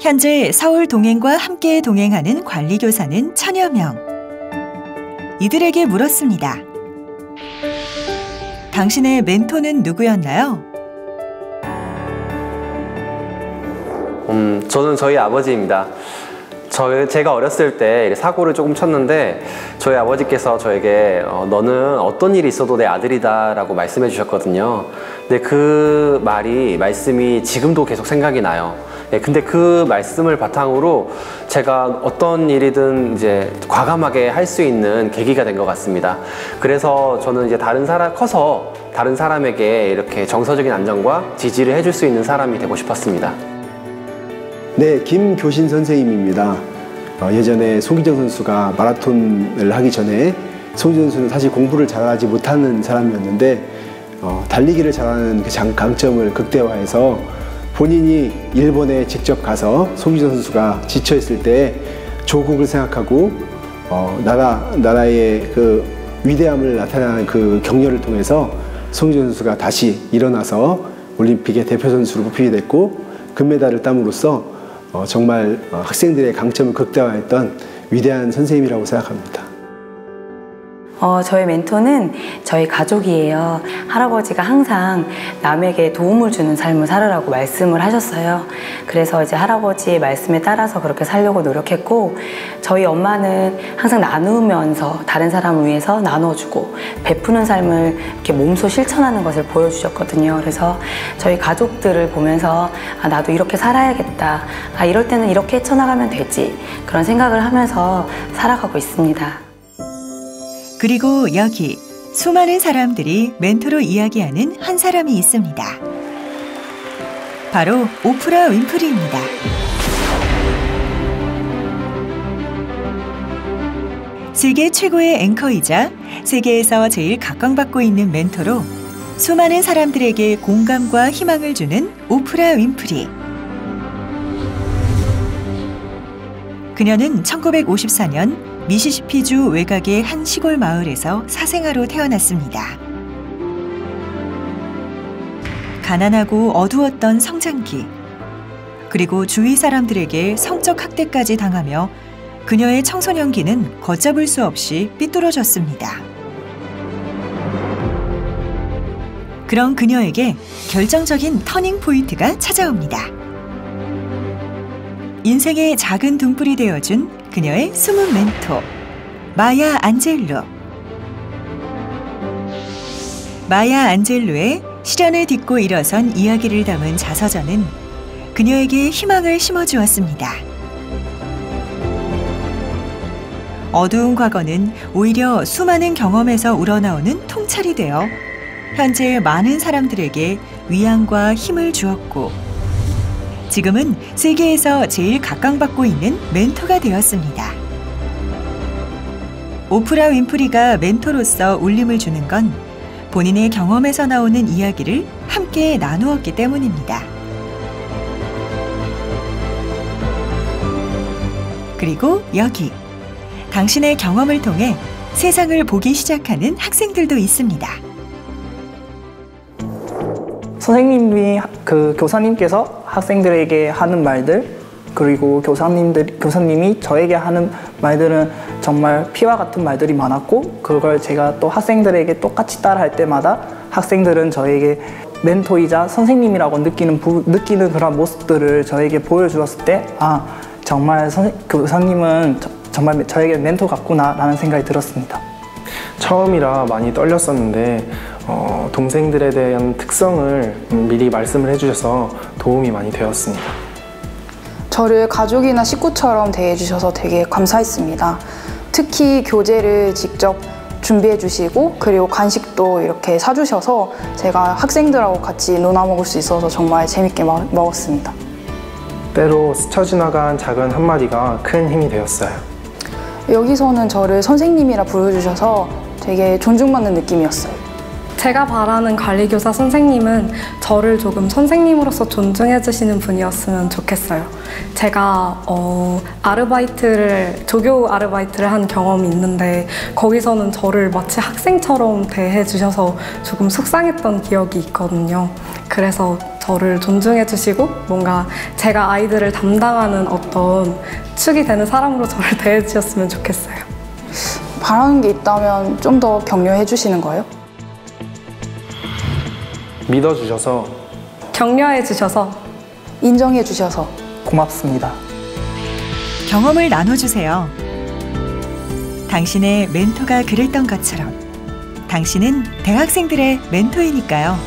현재 서울 동행과 함께 동행하는 관리교사는 1000여 명. 이들에게 물었습니다. 당신의 멘토는 누구였나요? 저는 저희 아버지입니다. 제가 어렸을 때 사고를 조금 쳤는데 저희 아버지께서 저에게 너는 어떤 일이 있어도 내 아들이다 라고 말씀해 주셨거든요. 근데 그 말씀이 지금도 계속 생각이 나요. 근데 그 말씀을 바탕으로 제가 어떤 일이든 이제 과감하게 할 수 있는 계기가 된 것 같습니다. 그래서 저는 이제 커서 다른 사람에게 이렇게 정서적인 안정과 지지를 해줄 수 있는 사람이 되고 싶었습니다. 네, 김교신 선생님입니다. 예전에 송기정 선수가 마라톤을 하기 전에 송기정 선수는 사실 공부를 잘하지 못하는 사람이었는데 달리기를 잘하는 그 강점을 극대화해서 본인이 일본에 직접 가서 송기정 선수가 지쳐있을 때 조국을 생각하고 나라의 그 위대함을 나타내는 그 격려를 통해서 송기정 선수가 다시 일어나서 올림픽의 대표 선수로 뽑히게 됐고 금메달을 땀으로써 정말 학생들의 강점을 극대화했던 위대한 선생님이라고 생각합니다. 저희 멘토는 저희 가족이에요. 할아버지가 항상 남에게 도움을 주는 삶을 살으라고 말씀을 하셨어요. 그래서 이제 할아버지의 말씀에 따라서 그렇게 살려고 노력했고, 저희 엄마는 항상 나누면서 다른 사람을 위해서 나눠주고 베푸는 삶을 이렇게 몸소 실천하는 것을 보여주셨거든요. 그래서 저희 가족들을 보면서 나도 이렇게 살아야겠다, 이럴 때는 이렇게 헤쳐나가면 되지, 그런 생각을 하면서 살아가고 있습니다. 그리고 여기 수많은 사람들이 멘토로 이야기하는 한 사람이 있습니다. 바로 오프라 윈프리입니다. 세계 최고의 앵커이자 세계에서 제일 각광받고 있는 멘토로 수많은 사람들에게 공감과 희망을 주는 오프라 윈프리. 그녀는 1954년 미시시피주 외곽의 한 시골 마을에서 사생아로 태어났습니다. 가난하고 어두웠던 성장기, 그리고 주위 사람들에게 성적 학대까지 당하며 그녀의 청소년기는 걷잡을 수 없이 삐뚤어졌습니다. 그런 그녀에게 결정적인 터닝 포인트가 찾아옵니다. 인생의 작은 등불이 되어준 그녀의 숨은 멘토, 마야 안젤루. 마야 안젤루의 시련을 딛고 일어선 이야기를 담은 자서전은 그녀에게 희망을 심어주었습니다. 어두운 과거는 오히려 수많은 경험에서 우러나오는 통찰이 되어 현재 많은 사람들에게 위안과 힘을 주었고, 지금은 세계에서 제일 각광받고 있는 멘토가 되었습니다. 오프라 윈프리가 멘토로서 울림을 주는 건 본인의 경험에서 나오는 이야기를 함께 나누었기 때문입니다. 그리고 여기, 당신의 경험을 통해 세상을 보기 시작하는 학생들도 있습니다. 선생님이 교사님께서 학생들에게 하는 말들, 그리고 교사님이 저에게 하는 말들은 정말 피와 같은 말들이 많았고, 그걸 제가 또 학생들에게 똑같이 따라할 때마다 학생들은 저에게 멘토이자 선생님이라고 느끼는 그런 모습들을 저에게 보여주었을 때, 정말 교사님은 정말 저에게 멘토 같구나 라는 생각이 들었습니다. 처음이라 많이 떨렸었는데 동생들에 대한 특성을 미리 말씀을 해주셔서 도움이 많이 되었습니다. 저를 가족이나 식구처럼 대해주셔서 되게 감사했습니다. 특히 교재를 직접 준비해 주시고, 그리고 간식도 이렇게 사주셔서 제가 학생들하고 같이 놀아 먹을 수 있어서 정말 재밌게 먹었습니다. 때로 스쳐 지나간 작은 한마디가 큰 힘이 되었어요. 여기서는 저를 선생님이라 불러주셔서 되게 존중받는 느낌이었어요. 제가 바라는 관리교사 선생님은 저를 조금 선생님으로서 존중해 주시는 분이었으면 좋겠어요. 제가 조교 아르바이트를 한 경험이 있는데 거기서는 저를 마치 학생처럼 대해 주셔서 조금 속상했던 기억이 있거든요. 그래서 저를 존중해 주시고 뭔가 제가 아이들을 담당하는 어떤 축이 되는 사람으로 저를 대해 주셨으면 좋겠어요. 바라는 게 있다면 좀 더 격려해 주시는 거예요? 믿어주셔서, 격려해 주셔서, 인정해 주셔서 고맙습니다. 경험을 나눠주세요. 당신의 멘토가 그랬던 것처럼 당신은 대학생들의 멘토이니까요.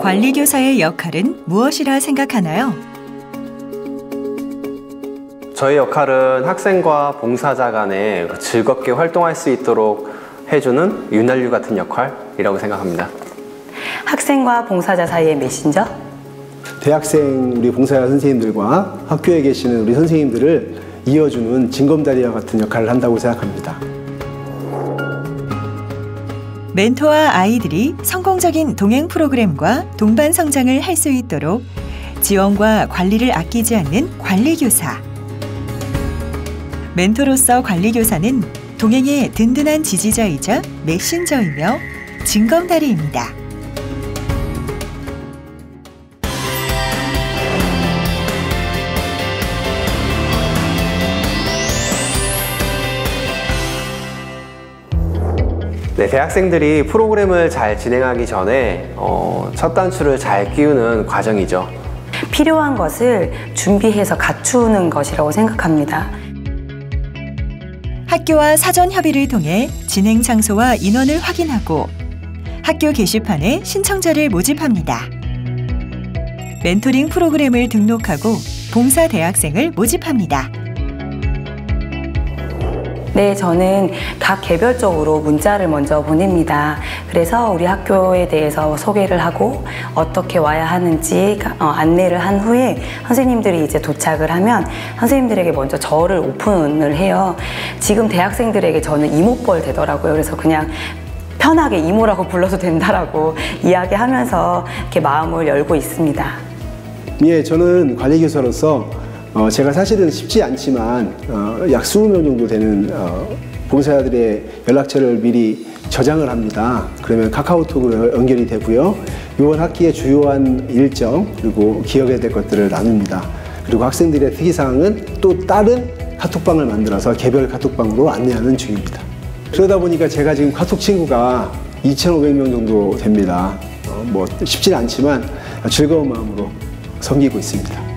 관리교사의 역할은 무엇이라 생각하나요? 저의 역할은 학생과 봉사자 간에 즐겁게 활동할 수 있도록 해주는 윤활유 같은 역할이라고 생각합니다. 학생과 봉사자 사이의 메신저? 대학생 우리 봉사자 선생님들과 학교에 계시는 우리 선생님들을 이어주는 징검다리와 같은 역할을 한다고 생각합니다. 멘토와 아이들이 성공적인 동행 프로그램과 동반 성장을 할 수 있도록 지원과 관리를 아끼지 않는 관리교사. 멘토로서 관리교사는 동행의 든든한 지지자이자 메신저이며 징검다리입니다. 네, 대학생들이 프로그램을 잘 진행하기 전에 첫 단추를 잘 끼우는 과정이죠. 필요한 것을 준비해서 갖추는 것이라고 생각합니다. 학교와 사전 협의를 통해 진행 장소와 인원을 확인하고 학교 게시판에 신청자를 모집합니다. 멘토링 프로그램을 등록하고 봉사 대학생을 모집합니다. 네, 저는 각 개별적으로 문자를 먼저 보냅니다. 그래서 우리 학교에 대해서 소개를 하고 어떻게 와야 하는지 안내를 한 후에 선생님들이 이제 도착을 하면 선생님들에게 먼저 저를 오픈을 해요. 지금 대학생들에게 저는 이모뻘 되더라고요. 그래서 그냥 편하게 이모라고 불러도 된다라고 이야기하면서 이렇게 마음을 열고 있습니다. 예, 저는 관리교사로서 제가 사실은 쉽지 않지만 약 20명 정도 되는 봉사자들의 연락처를 미리 저장을 합니다. 그러면 카카오톡으로 연결이 되고요. 이번 학기의 주요한 일정 그리고 기억해야 될 것들을 나눕니다. 그리고 학생들의 특이사항은 또 다른 카톡방을 만들어서 개별 카톡방으로 안내하는 중입니다. 그러다 보니까 제가 지금 카톡 친구가 2,500명 정도 됩니다. 뭐 쉽지는 않지만 즐거운 마음으로 섬기고 있습니다.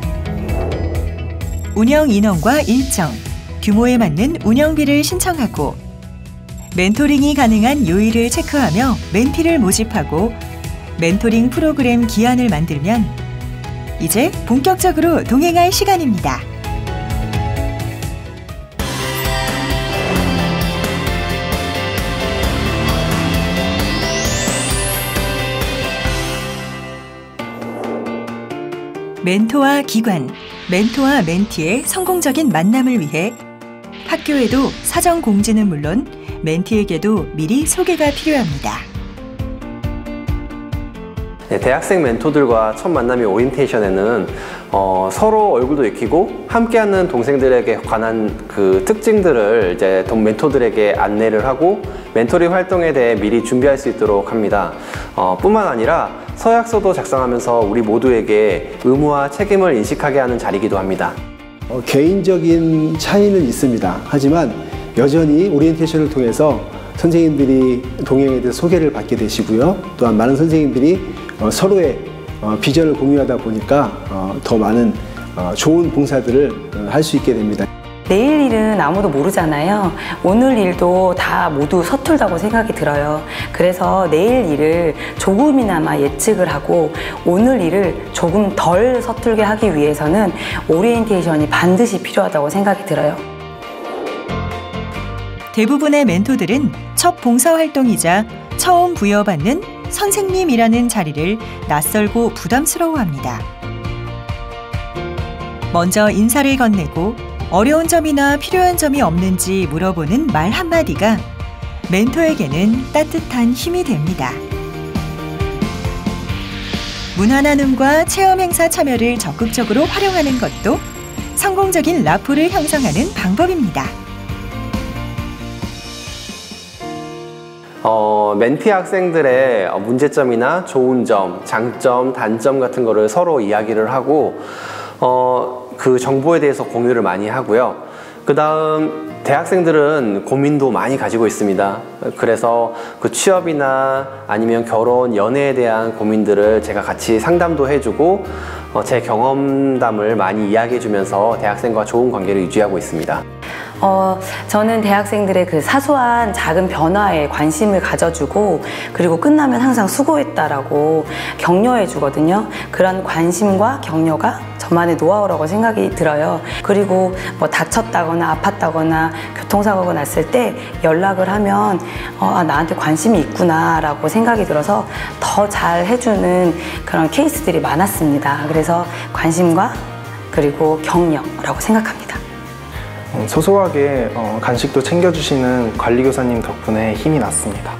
운영 인원과 일정, 규모에 맞는 운영비를 신청하고 멘토링이 가능한 요일을 체크하며 멘티를 모집하고 멘토링 프로그램 기한을 만들면 이제 본격적으로 동행할 시간입니다. 멘토와 기관, 멘토와 멘티의 성공적인 만남을 위해 학교에도 사전 공지는 물론 멘티에게도 미리 소개가 필요합니다. 네, 대학생 멘토들과 첫 만남이 오리엔테이션에는 서로 얼굴도 익히고 함께하는 동생들에게 관한 그 특징들을 이제 멘토들에게 안내를 하고 멘토링 활동에 대해 미리 준비할 수 있도록 합니다. 뿐만 아니라 서약서도 작성하면서 우리 모두에게 의무와 책임을 인식하게 하는 자리이기도 합니다. 개인적인 차이는 있습니다. 하지만 여전히 오리엔테이션을 통해서 선생님들이 동행에 대해서 소개를 받게 되시고요. 또한 많은 선생님들이 서로의 비전을 공유하다 보니까 더 많은 좋은 봉사들을 할 수 있게 됩니다. 내일 일은 아무도 모르잖아요. 오늘 일도 다 모두 서툴다고 생각이 들어요. 그래서 내일 일을 조금이나마 예측을 하고 오늘 일을 조금 덜 서툴게 하기 위해서는 오리엔테이션이 반드시 필요하다고 생각이 들어요. 대부분의 멘토들은 첫 봉사활동이자 처음 부여받는 선생님이라는 자리를 낯설고 부담스러워합니다. 먼저 인사를 건네고 어려운 점이나 필요한 점이 없는지 물어보는 말 한마디가 멘토에게는 따뜻한 힘이 됩니다. 문화 나눔과 체험 행사 참여를 적극적으로 활용하는 것도 성공적인 라포를 형성하는 방법입니다. 멘티 학생들의 문제점이나 좋은 점, 장점, 단점 같은 거를 서로 이야기를 하고 그 정보에 대해서 공유를 많이 하고요. 그 다음 대학생들은 고민도 많이 가지고 있습니다. 그래서 그 취업이나 아니면 결혼, 연애에 대한 고민들을 제가 같이 상담도 해주고 제 경험담을 많이 이야기해주면서 대학생과 좋은 관계를 유지하고 있습니다. 저는 대학생들의 그 사소한 작은 변화에 관심을 가져주고 그리고 끝나면 항상 수고했다라고 격려해 주거든요. 그런 관심과 격려가 저만의 노하우라고 생각이 들어요. 그리고 뭐 다쳤다거나 아팠다거나 교통사고가 났을 때 연락을 하면 나한테 관심이 있구나 라고 생각이 들어서 더 잘 해주는 그런 케이스들이 많았습니다. 그래서 관심과 그리고 격려라고 생각합니다. 소소하게 간식도 챙겨주시는 관리교사님 덕분에 힘이 났습니다.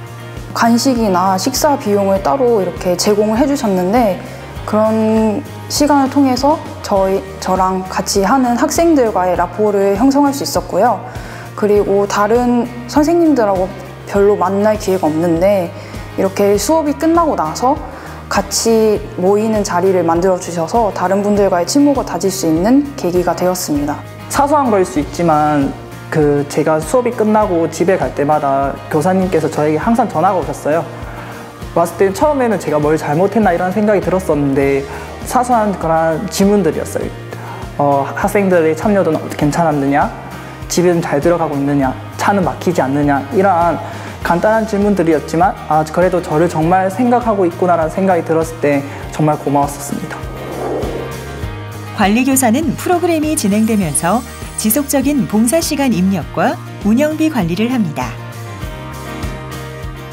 간식이나 식사 비용을 따로 이렇게 제공을 해주셨는데 그런 시간을 통해서 저랑 같이 하는 학생들과의 라포를 형성할 수 있었고요. 그리고 다른 선생님들하고 별로 만날 기회가 없는데 이렇게 수업이 끝나고 나서 같이 모이는 자리를 만들어 주셔서 다른 분들과의 친목을 다질 수 있는 계기가 되었습니다. 사소한 거일 수 있지만 제가 수업이 끝나고 집에 갈 때마다 교사님께서 저에게 항상 전화가 오셨어요. 왔을 때 처음에는 제가 뭘 잘못했나 이런 생각이 들었었는데 사소한 그런 질문들이었어요. 학생들의 참여도는 괜찮았느냐? 집은 잘 들어가고 있느냐? 차는 막히지 않느냐? 이러한 간단한 질문들이었지만 그래도 저를 정말 생각하고 있구나라는 생각이 들었을 때 정말 고마웠었습니다. 관리교사는 프로그램이 진행되면서 지속적인 봉사시간 입력과 운영비 관리를 합니다.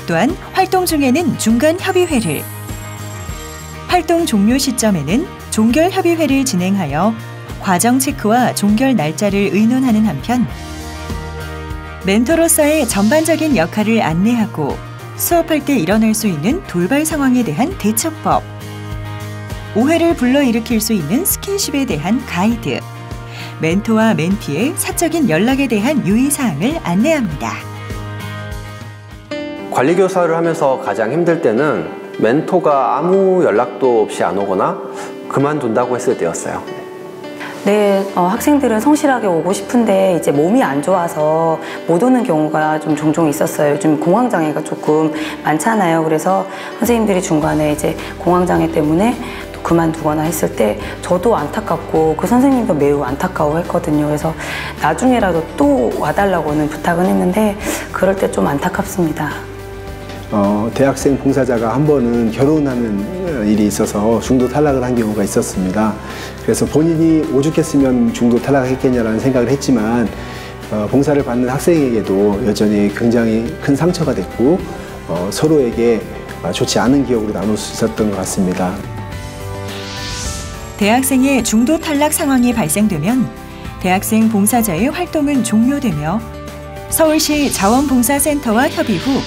또한 활동 중에는 중간 협의회를, 활동 종료 시점에는 종결 협의회를 진행하여 과정 체크와 종결 날짜를 의논하는 한편 멘토로서의 전반적인 역할을 안내하고 수업할 때 일어날 수 있는 돌발 상황에 대한 대처법, 오해를 불러일으킬 수 있는 스킨십에 대한 가이드, 멘토와 멘티의 사적인 연락에 대한 유의사항을 안내합니다. 관리교사를 하면서 가장 힘들 때는 멘토가 아무 연락도 없이 안 오거나 그만둔다고 했을 때였어요. 네, 학생들은 성실하게 오고 싶은데 이제 몸이 안 좋아서 못 오는 경우가 좀 종종 있었어요. 요즘 공황장애가 조금 많잖아요. 그래서 선생님들이 중간에 이제 공황장애 때문에 또 그만두거나 했을 때 저도 안타깝고 그 선생님도 매우 안타까워했거든요. 그래서 나중에라도 또 와달라고는 부탁은 했는데 그럴 때 좀 안타깝습니다. 대학생 봉사자가 한 번은 결혼하는 일이 있어서 중도 탈락을 한 경우가 있었습니다. 그래서 본인이 오죽했으면 중도 탈락했겠냐라는 생각을 했지만 봉사를 받는 학생에게도 여전히 굉장히 큰 상처가 됐고 서로에게 좋지 않은 기억으로 남을 수 있었던 것 같습니다. 대학생의 중도 탈락 상황이 발생되면 대학생 봉사자의 활동은 종료되며 서울시 자원봉사센터와 협의 후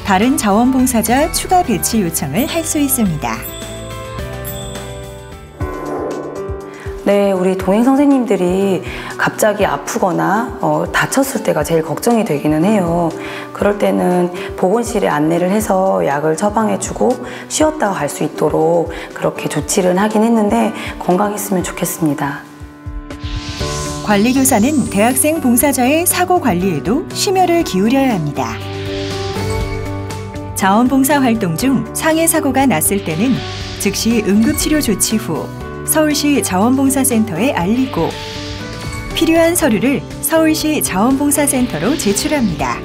다른 자원봉사자 추가 배치 요청을 할 수 있습니다. 네, 우리 동행 선생님들이 갑자기 아프거나 다쳤을 때가 제일 걱정이 되기는 해요. 그럴 때는 보건실에 안내를 해서 약을 처방해주고 쉬었다가 갈 수 있도록 그렇게 조치를 하긴 했는데 건강했으면 좋겠습니다. 관리교사는 대학생 봉사자의 사고 관리에도 심혈을 기울여야 합니다. 자원봉사 활동 중 상해 사고가 났을 때는 즉시 응급치료 조치 후 서울시 자원봉사센터에 알리고 필요한 서류를 서울시 자원봉사센터로 제출합니다.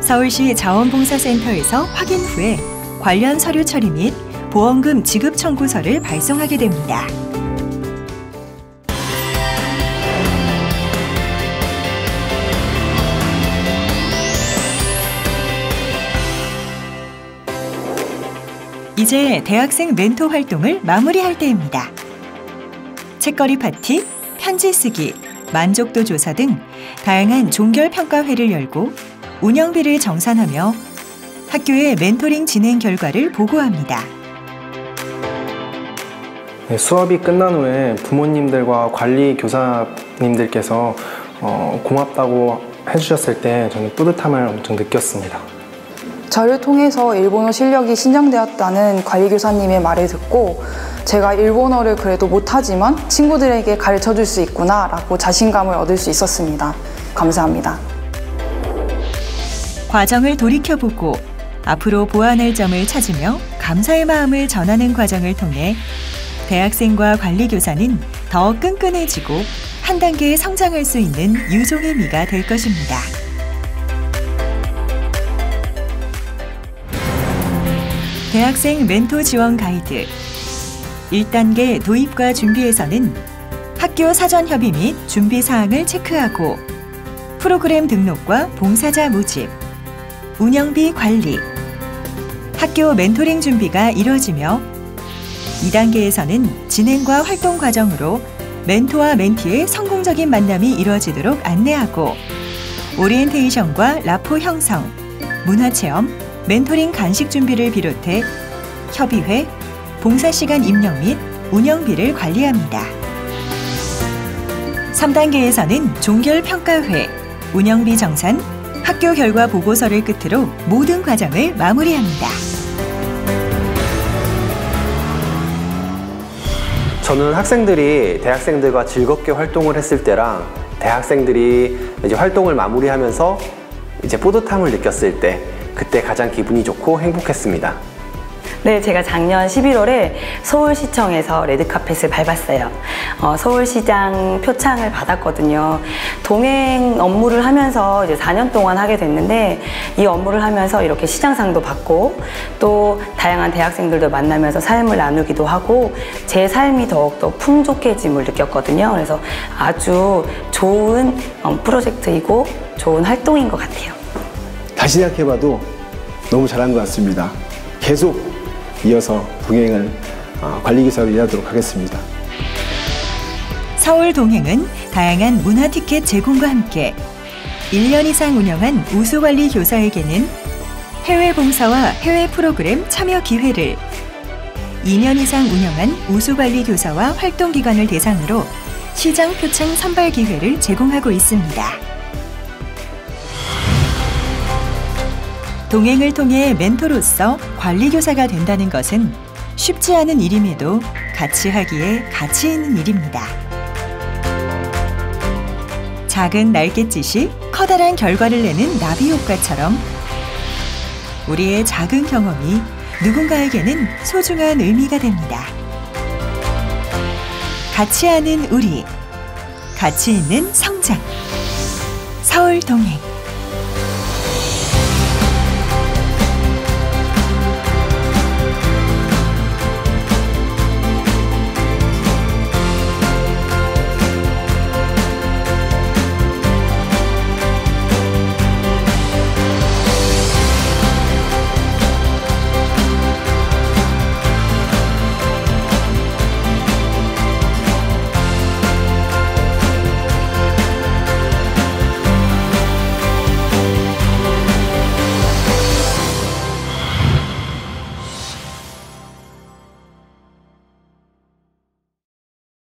서울시 자원봉사센터에서 확인 후에 관련 서류 처리 및 보험금 지급 청구서를 발송하게 됩니다. 이제 대학생 멘토 활동을 마무리할 때입니다. 책거리 파티, 편지 쓰기, 만족도 조사 등 다양한 종결 평가회를 열고 운영비를 정산하며 학교의 멘토링 진행 결과를 보고합니다. 네, 수업이 끝난 후에 부모님들과 관리 교사님들께서 고맙다고 해주셨을 때 저는 뿌듯함을 엄청 느꼈습니다. 저를 통해서 일본어 실력이 신장되었다는 관리교사님의 말을 듣고 제가 일본어를 그래도 못하지만 친구들에게 가르쳐줄 수 있구나 라고 자신감을 얻을 수 있었습니다. 감사합니다. 과정을 돌이켜보고 앞으로 보완할 점을 찾으며 감사의 마음을 전하는 과정을 통해 대학생과 관리교사는 더 끈끈해지고 한 단계 성장할 수 있는 유종의 미가 될 것입니다. 대학생 멘토 지원 가이드 1단계 도입과 준비에서는 학교 사전 협의 및 준비 사항을 체크하고 프로그램 등록과 봉사자 모집, 운영비 관리, 학교 멘토링 준비가 이루어지며 2단계에서는 진행과 활동 과정으로 멘토와 멘티의 성공적인 만남이 이루어지도록 안내하고 오리엔테이션과 라포 형성, 문화체험, 멘토링 간식 준비를 비롯해 협의회, 봉사시간 입력 및 운영비를 관리합니다. 3단계에서는 종결평가회, 운영비 정산, 학교 결과 보고서를 끝으로 모든 과정을 마무리합니다. 저는 학생들이 대학생들과 즐겁게 활동을 했을 때랑 대학생들이 이제 활동을 마무리하면서 이제 뿌듯함을 느꼈을 때 그때 가장 기분이 좋고 행복했습니다. 네, 제가 작년 11월에 서울시청에서 레드카펫을 밟았어요. 서울시장 표창을 받았거든요. 동행 업무를 하면서 이제 4년 동안 하게 됐는데 이 업무를 하면서 이렇게 시장상도 받고 또 다양한 대학생들도 만나면서 삶을 나누기도 하고 제 삶이 더욱더 풍족해짐을 느꼈거든요. 그래서 아주 좋은 프로젝트이고 좋은 활동인 것 같아요. 다시 생각해봐도 너무 잘한 것 같습니다. 계속 이어서 동행을 관리기사로 일하도록 하겠습니다. 서울 동행은 다양한 문화 티켓 제공과 함께 1년 이상 운영한 우수관리 교사에게는 해외 봉사와 해외 프로그램 참여 기회를, 2년 이상 운영한 우수관리 교사와 활동기관을 대상으로 시장 표창 선발 기회를 제공하고 있습니다. 동행을 통해 멘토로서 관리교사가 된다는 것은 쉽지 않은 일임에도 같이 하기에 가치 있는 일입니다. 작은 날갯짓이 커다란 결과를 내는 나비 효과처럼 우리의 작은 경험이 누군가에게는 소중한 의미가 됩니다. 가치 하는 우리, 가치 있는 성장. 서울 동행.